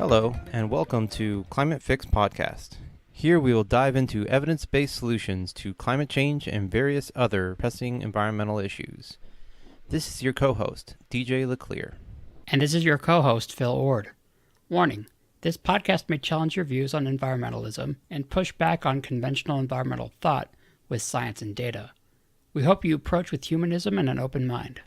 Hello, and welcome to Climate Fix Podcast. Here we will dive into evidence-based solutions to climate change and various other pressing environmental issues. This is your co-host, DJ LeClaire. And this is your co-host, Phil Ord. Warning, this podcast may challenge your views on environmentalism and push back on conventional environmental thought with science and data. We hope you approach with humanism and an open mind.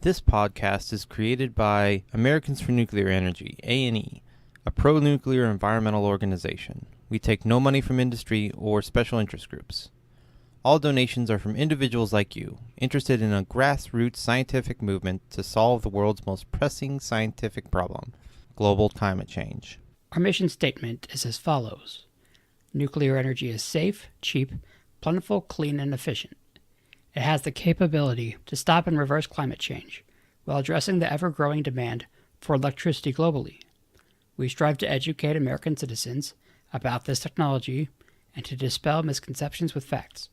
This podcast is created by Americans for Nuclear Energy, A&E, a pro-nuclear environmental organization. We take no money from industry or special interest groups. All donations are from individuals like you, interested in a grassroots scientific movement to solve the world's most pressing scientific problem, global climate change. Our mission statement is as follows. Nuclear energy is safe, cheap, plentiful, clean, and efficient. It has the capability to stop and reverse climate change while addressing the ever-growing demand for electricity globally. We strive to educate American citizens about this technology and to dispel misconceptions with facts.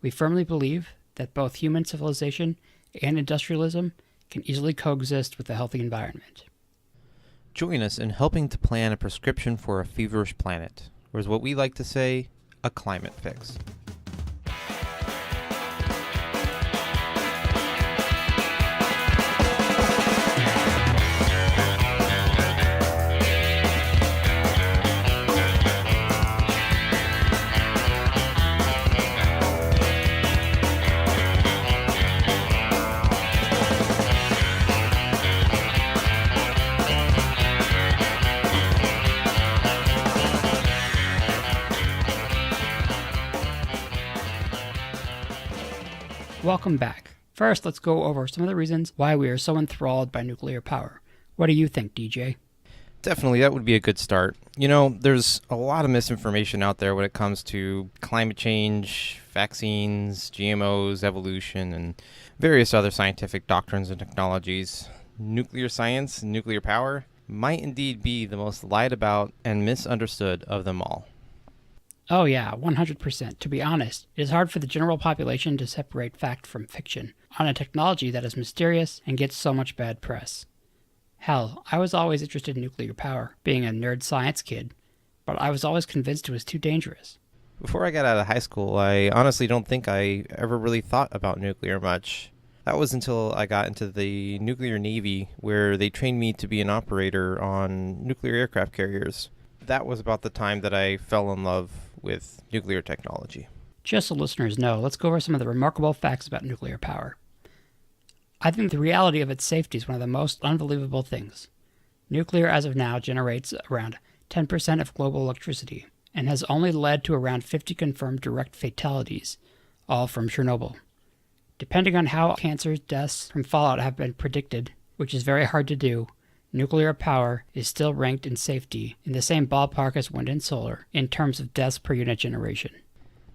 We firmly believe that both human civilization and industrialism can easily coexist with a healthy environment. Join us in helping to plan a prescription for a feverish planet, or as what we like to say, a climate fix. Welcome back. First, let's go over some of the reasons why we are so enthralled by nuclear power. What do you think, DJ? Definitely, that would be a good start. You know, there's a lot of misinformation out there when it comes to climate change, vaccines, GMOs, evolution, and various other scientific doctrines and technologies. Nuclear science and nuclear power might indeed be the most lied about and misunderstood of them all. Oh yeah, 100%. To be honest, it is hard for the general population to separate fact from fiction on a technology that is mysterious and gets so much bad press. Hell, I was always interested in nuclear power, being a nerd science kid, but I was always convinced it was too dangerous. Before I got out of high school, I honestly don't think I ever really thought about nuclear much. That was until I got into the nuclear navy, where they trained me to be an operator on nuclear aircraft carriers. That was about the time that I fell in love with nuclear technology. Just so listeners know, let's go over some of the remarkable facts about nuclear power. I think the reality of its safety is one of the most unbelievable things. Nuclear, as of now, generates around 10% of global electricity and has only led to around 50 confirmed direct fatalities, all from Chernobyl. Depending on how cancers, deaths from fallout have been predicted, which is very hard to do, nuclear power is still ranked in safety in the same ballpark as wind and solar in terms of deaths per unit generation.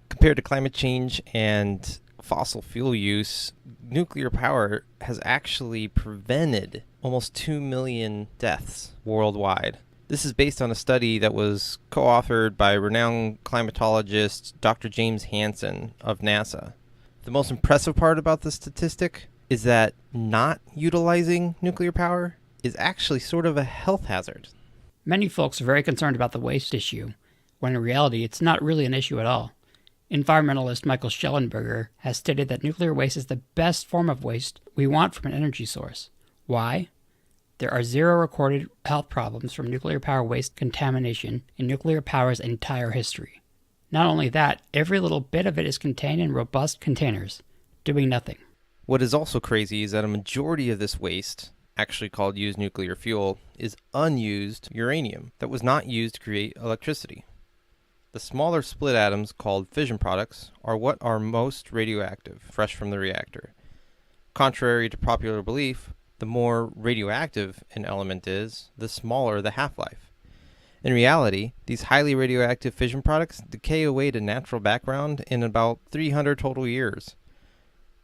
Compared to climate change and fossil fuel use, nuclear power has actually prevented almost 2 million deaths worldwide. This is based on a study that was co-authored by renowned climatologist Dr. James Hansen of NASA. The most impressive part about the statistic is that not utilizing nuclear power is actually sort of a health hazard. Many folks are very concerned about the waste issue, when in reality it's not really an issue at all. Environmentalist Michael Schellenberger has stated that nuclear waste is the best form of waste we want from an energy source. Why? There are 0 recorded health problems from nuclear power waste contamination in nuclear power's entire history. Not only that, every little bit of it is contained in robust containers, doing nothing. What is also crazy is that a majority of this waste, actually called used nuclear fuel, is unused uranium that was not used to create electricity. The smaller split atoms, called fission products, are what are most radioactive, fresh from the reactor. Contrary to popular belief, the more radioactive an element is, the smaller the half-life. In reality, these highly radioactive fission products decay away to natural background in about 300 total years.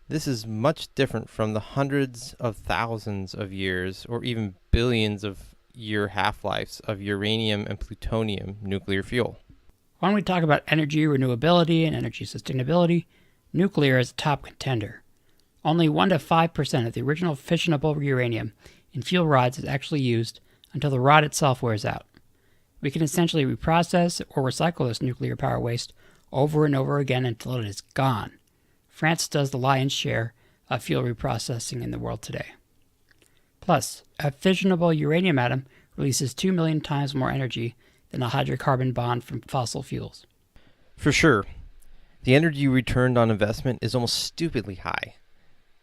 This is much different from the hundreds of thousands of years or even billions of year half-lives of uranium and plutonium nuclear fuel. When we talk about energy renewability and energy sustainability, nuclear is a top contender. Only 1 to 5% of the original fissionable uranium in fuel rods is actually used until the rod itself wears out. We can essentially reprocess or recycle this nuclear power waste over and over again until it is gone. France does the lion's share of fuel reprocessing in the world today. Plus, a fissionable uranium atom releases 2 million times more energy than a hydrocarbon bond from fossil fuels. For sure, the energy returned on investment is almost stupidly high.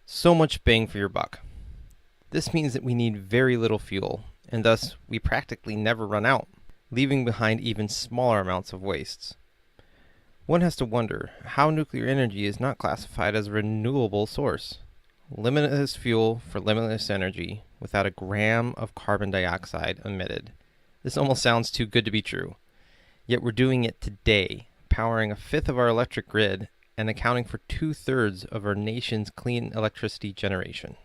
So much bang for your buck. This means that we need very little fuel, and thus we practically never run out, leaving behind even smaller amounts of wastes. One has to wonder how nuclear energy is not classified as a renewable source. Limitless fuel for limitless energy without a gram of carbon dioxide emitted. This almost sounds too good to be true. Yet we're doing it today, powering a fifth of our electric grid and accounting for 2/3 of our nation's clean electricity generation.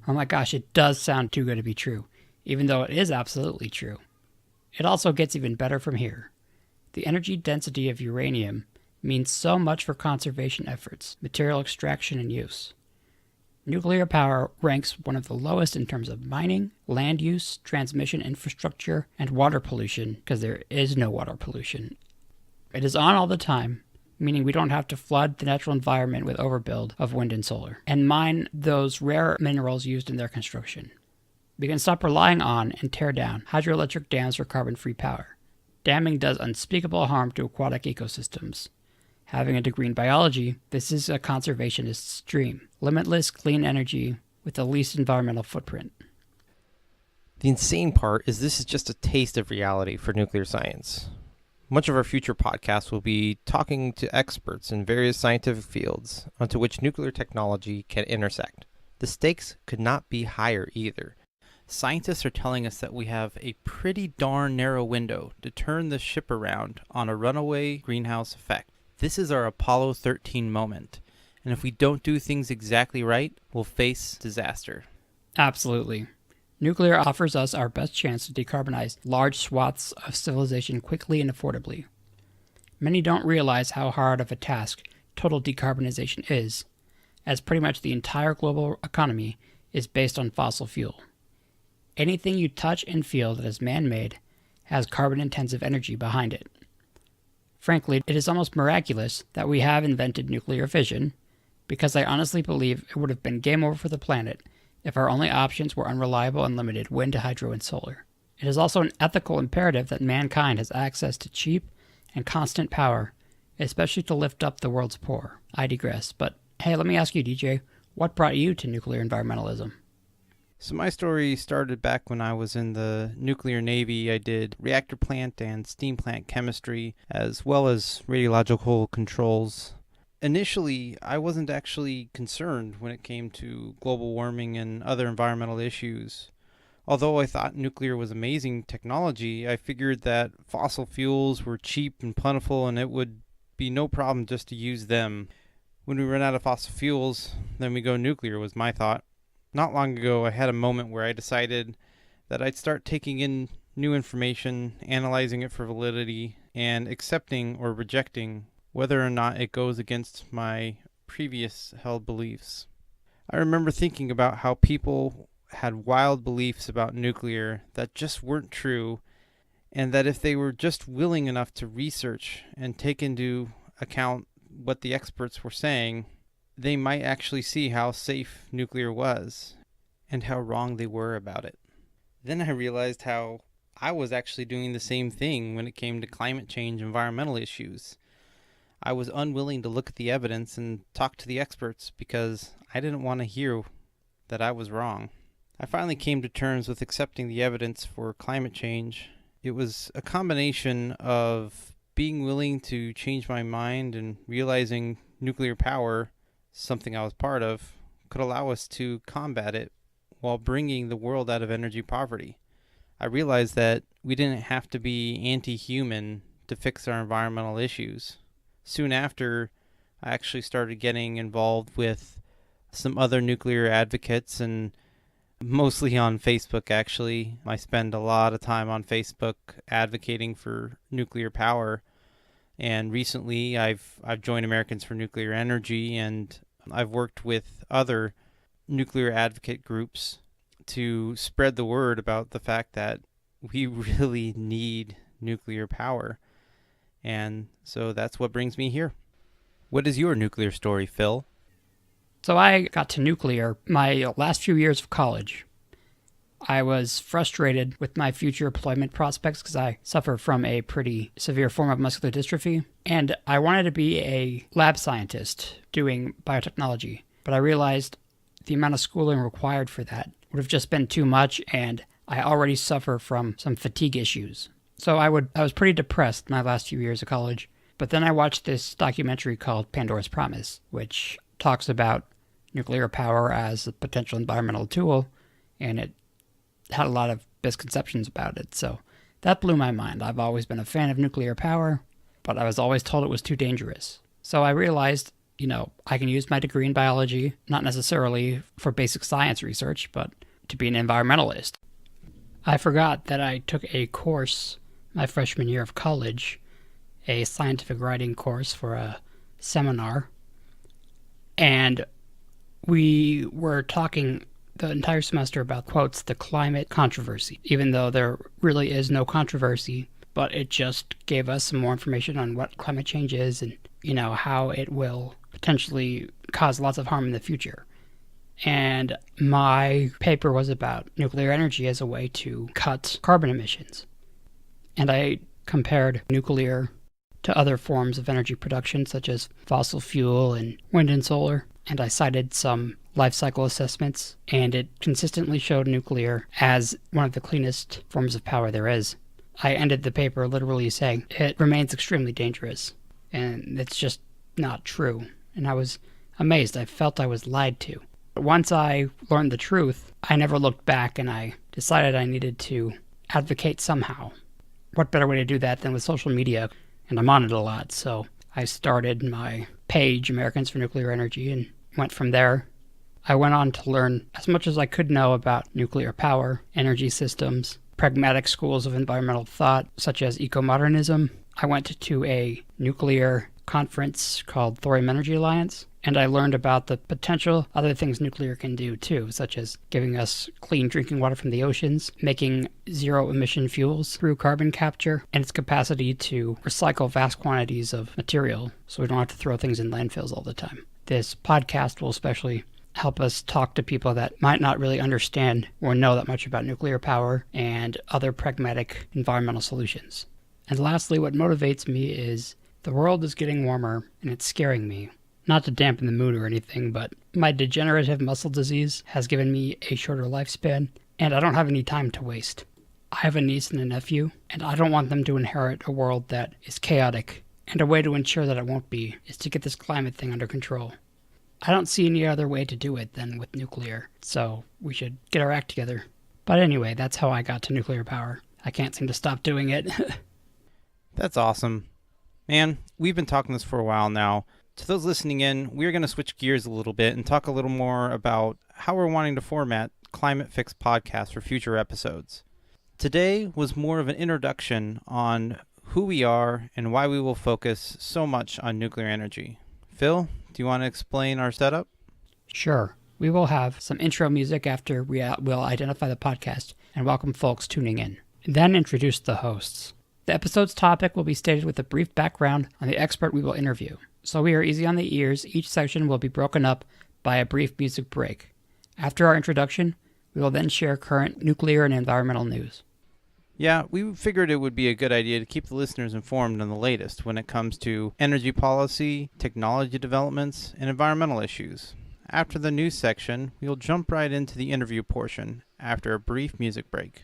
Oh my gosh, it does sound too good to be true, even though it is absolutely true. It also gets even better from here. The energy density of uranium means so much for conservation efforts, material extraction, and use. Nuclear power ranks one of the lowest in terms of mining, land use, transmission infrastructure, and water pollution, because there is no water pollution. It is on all the time, meaning we don't have to flood the natural environment with overbuild of wind and solar, and mine those rare minerals used in their construction. We can stop relying on and tear down hydroelectric dams for carbon-free power. Damming does unspeakable harm to aquatic ecosystems. Having a degree in biology, this is a conservationist's dream. Limitless clean energy with the least environmental footprint. The insane part is this is just a taste of reality for nuclear science. Much of our future podcasts will be talking to experts in various scientific fields onto which nuclear technology can intersect. The stakes could not be higher either. Scientists are telling us that we have a pretty darn narrow window to turn the ship around on a runaway greenhouse effect. This is our Apollo 13 moment, and if we don't do things exactly right, we'll face disaster. Absolutely. Nuclear offers us our best chance to decarbonize large swaths of civilization quickly and affordably. Many don't realize how hard of a task total decarbonization is, as pretty much the entire global economy is based on fossil fuel. Anything you touch and feel that is man-made has carbon-intensive energy behind it. Frankly, it is almost miraculous that we have invented nuclear fission, because I honestly believe it would have been game over for the planet if our only options were unreliable and limited wind, hydro, and solar. It is also an ethical imperative that mankind has access to cheap and constant power, especially to lift up the world's poor. I digress, but hey, let me ask you, DJ, what brought you to nuclear environmentalism? So my story started back when I was in the nuclear Navy. I did reactor plant and steam plant chemistry, as well as radiological controls. Initially, I wasn't actually concerned when it came to global warming and other environmental issues. Although I thought nuclear was amazing technology, I figured that fossil fuels were cheap and plentiful and it would be no problem just to use them. When we run out of fossil fuels, then we go nuclear, was my thought. Not long ago, I had a moment where I decided that I'd start taking in new information, analyzing it for validity, and accepting or rejecting whether or not it goes against my previous held beliefs. I remember thinking about how people had wild beliefs about nuclear that just weren't true, and that if they were just willing enough to research and take into account what the experts were saying, they might actually see how safe nuclear was and how wrong they were about it. Then I realized how I was actually doing the same thing when it came to climate change, environmental issues. I was unwilling to look at the evidence and talk to the experts because I didn't want to hear that I was wrong. I finally came to terms with accepting the evidence for climate change. It was a combination of being willing to change my mind and realizing nuclear power, something I was part of, could allow us to combat it while bringing the world out of energy poverty. I realized that we didn't have to be anti-human to fix our environmental issues. Soon after, I actually started getting involved with some other nuclear advocates, and mostly on Facebook, actually. I spend a lot of time on Facebook advocating for nuclear power. And recently, I've joined Americans for Nuclear Energy, and I've worked with other nuclear advocate groups to spread the word about the fact that we really need nuclear power. And so that's what brings me here. What is your nuclear story, Phil? So I got to nuclear my last few years of college. I was frustrated with my future employment prospects because I suffer from a pretty severe form of muscular dystrophy, and I wanted to be a lab scientist doing biotechnology, but I realized the amount of schooling required for that would have just been too much, and I already suffer from some fatigue issues. So I was pretty depressed my last few years of college, but then I watched this documentary called Pandora's Promise, which talks about nuclear power as a potential environmental tool, and it had a lot of misconceptions about it. So that blew my mind. I've always been a fan of nuclear power, but I was always told it was too dangerous. So I realized, I can use my degree in biology, not necessarily for basic science research, but to be an environmentalist. I forgot that I took a course my freshman year of college, a scientific writing course for a seminar, and we were talking the entire semester about, quotes, the climate controversy, even though there really is no controversy, but it just gave us some more information on what climate change is and, how it will potentially cause lots of harm in the future. And my paper was about nuclear energy as a way to cut carbon emissions. And I compared nuclear to other forms of energy production, such as fossil fuel and wind and solar. And I cited some life cycle assessments, and it consistently showed nuclear as one of the cleanest forms of power there is. I ended the paper literally saying it remains extremely dangerous, and it's just not true. And I was amazed. I felt I was lied to. But once I learned the truth, I never looked back, and I decided I needed to advocate somehow. What better way to do that than with social media? And I'm on it a lot, so I started my page, Americans for Nuclear Energy, and went from there. I went on to learn as much as I could know about nuclear power, energy systems, pragmatic schools of environmental thought, such as eco-modernism. I went to a nuclear conference called Thorium Energy Alliance, and I learned about the potential other things nuclear can do too, such as giving us clean drinking water from the oceans, making zero-emission fuels through carbon capture, and its capacity to recycle vast quantities of material so we don't have to throw things in landfills all the time. This podcast will especially help us talk to people that might not really understand or know that much about nuclear power and other pragmatic environmental solutions. And lastly, what motivates me is the world is getting warmer and it's scaring me. Not to dampen the mood or anything, but my degenerative muscle disease has given me a shorter lifespan, and I don't have any time to waste. I have a niece and a nephew, and I don't want them to inherit a world that is chaotic, and a way to ensure that it won't be is to get this climate thing under control. I don't see any other way to do it than with nuclear, so we should get our act together. But anyway, that's how I got to nuclear power. I can't seem to stop doing it. That's awesome. Man, we've been talking this for a while now. To those listening in, we're going to switch gears a little bit and talk a little more about how we're wanting to format Climate Fix podcast for future episodes. Today was more of an introduction on who we are and why we will focus so much on nuclear energy. Phil, do you want to explain our setup? Sure. We will have some intro music after we'll identify the podcast and welcome folks tuning in, and then introduce the hosts. The episode's topic will be stated with a brief background on the expert we will interview. So we are easy on the ears. Each section will be broken up by a brief music break. After our introduction, we will then share current nuclear and environmental news. Yeah, we figured it would be a good idea to keep the listeners informed on the latest when it comes to energy policy, technology developments, and environmental issues. After the news section, we will jump right into the interview portion after a brief music break.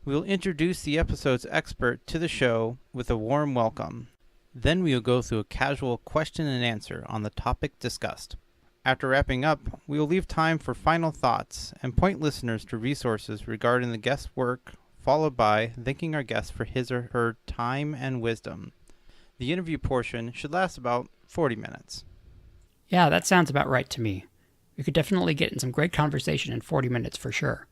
We will introduce the episode's expert to the show with a warm welcome. Then we will go through a casual question and answer on the topic discussed. After wrapping up, we will leave time for final thoughts and point listeners to resources regarding the guest's work, followed by thanking our guest for his or her time and wisdom. The interview portion should last about 40 minutes. Yeah, that sounds about right to me. We could definitely get in some great conversation in 40 minutes for sure.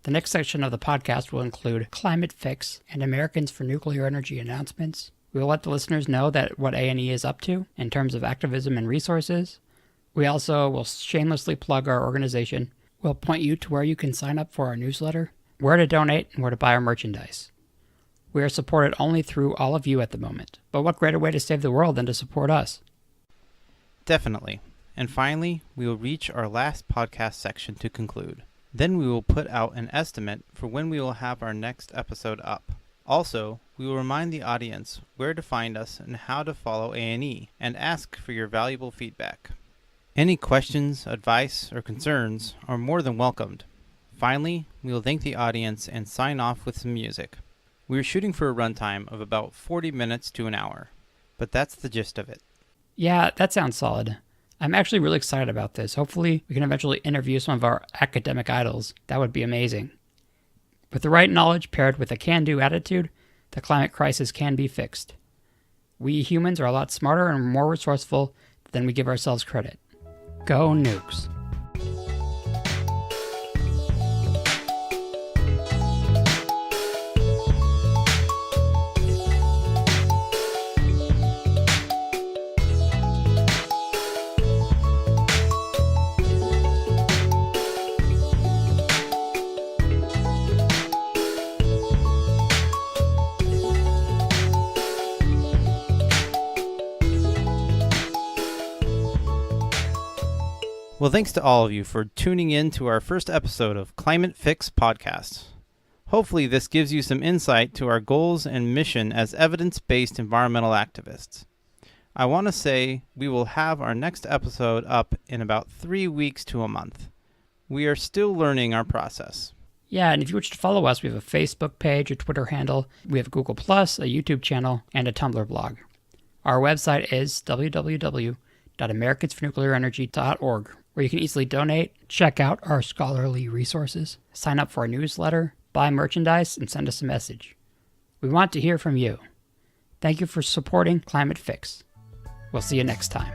The next section of the podcast will include Climate Fix and Americans for Nuclear Energy announcements. We will let the listeners know that what A&E is up to in terms of activism and resources. We also will shamelessly plug our organization. We'll point you to where you can sign up for our newsletter, where to donate, and where to buy our merchandise. We are supported only through all of you at the moment, but what greater way to save the world than to support us? Definitely. And finally, we will reach our last podcast section to conclude. Then we will put out an estimate for when we will have our next episode up. Also, we will remind the audience where to find us and how to follow A&E, and ask for your valuable feedback. Any questions, advice, or concerns are more than welcomed. Finally, we will thank the audience and sign off with some music. We are shooting for a runtime of about 40 minutes to an hour, but that's the gist of it. Yeah, that sounds solid. I'm actually really excited about this. Hopefully, we can eventually interview some of our academic idols. That would be amazing. With the right knowledge paired with a can-do attitude, the climate crisis can be fixed. We humans are a lot smarter and more resourceful than we give ourselves credit. Go nukes. Well, thanks to all of you for tuning in to our first episode of Climate Fix Podcast. Hopefully this gives you some insight to our goals and mission as evidence-based environmental activists. I want to say we will have our next episode up in about 3 weeks to a month. We are still learning our process. Yeah, and if you wish to follow us, we have a Facebook page, a Twitter handle, we have Google+, a YouTube channel, and a Tumblr blog. Our website is www.americansfornuclearenergy.org, where you can easily donate, check out our scholarly resources, sign up for our newsletter, buy merchandise, and send us a message. We want to hear from you. Thank you for supporting Climate Fix. We'll see you next time.